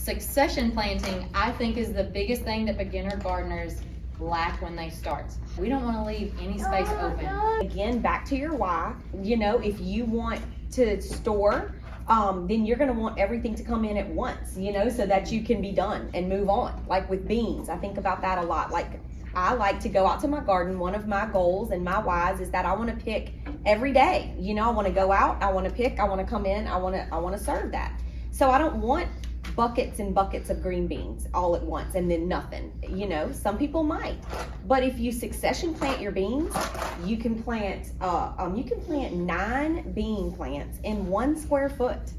Succession planting, I think, is the biggest thing that beginner gardeners lack when they start. We don't want to leave any space open. Again, back to your why. You know, if you want to store, then you're going to want everything to come in at once, you know, so that you can be done and move on. Like with beans, I think about that a lot. Like, I like to go out to my garden. One of my goals and my whys is that I want to pick every day. You know, I want to go out, I want to pick, I want to come in, I want to serve that. So I don't want buckets and buckets of green beans all at once and then nothing. You know, some people might, but if you succession plant your beans, you can plant 9 bean plants in 1 square foot.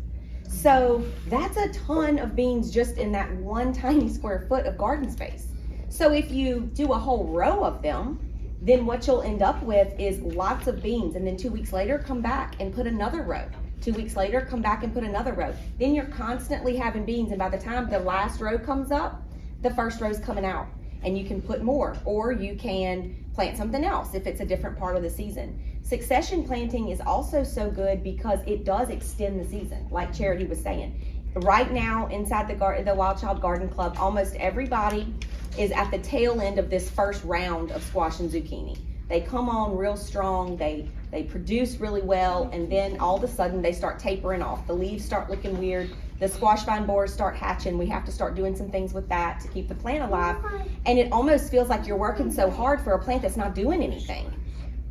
So that's a ton of beans just in that one tiny square foot of garden space. So if you do a whole row of them, then what you'll end up with is lots of beans, and then 2 weeks later come back and put another row. 2 weeks later, come back and put another row. Then you're constantly having beans, and by the time the last row comes up, the first row's coming out, and you can put more, or you can plant something else if it's a different part of the season. Succession planting is also so good because it does extend the season, like Charity was saying. Right now, inside the Wild Child Garden Club, almost everybody is at the tail end of this first round of squash and zucchini. They come on real strong, they produce really well, and then all of a sudden they start tapering off. The leaves start looking weird, the squash vine borers start hatching. We have to start doing some things with that to keep the plant alive. And it almost feels like you're working so hard for a plant that's not doing anything.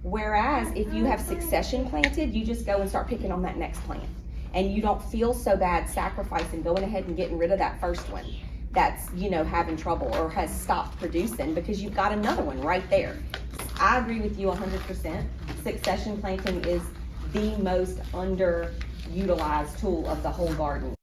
Whereas if you have succession planted, you just go and start picking on that next plant. And you don't feel so bad sacrificing, going ahead and getting rid of that first one that's, you know, having trouble or has stopped producing, because you've got another one right there. I agree with you 100%. Succession planting is the most underutilized tool of the whole garden.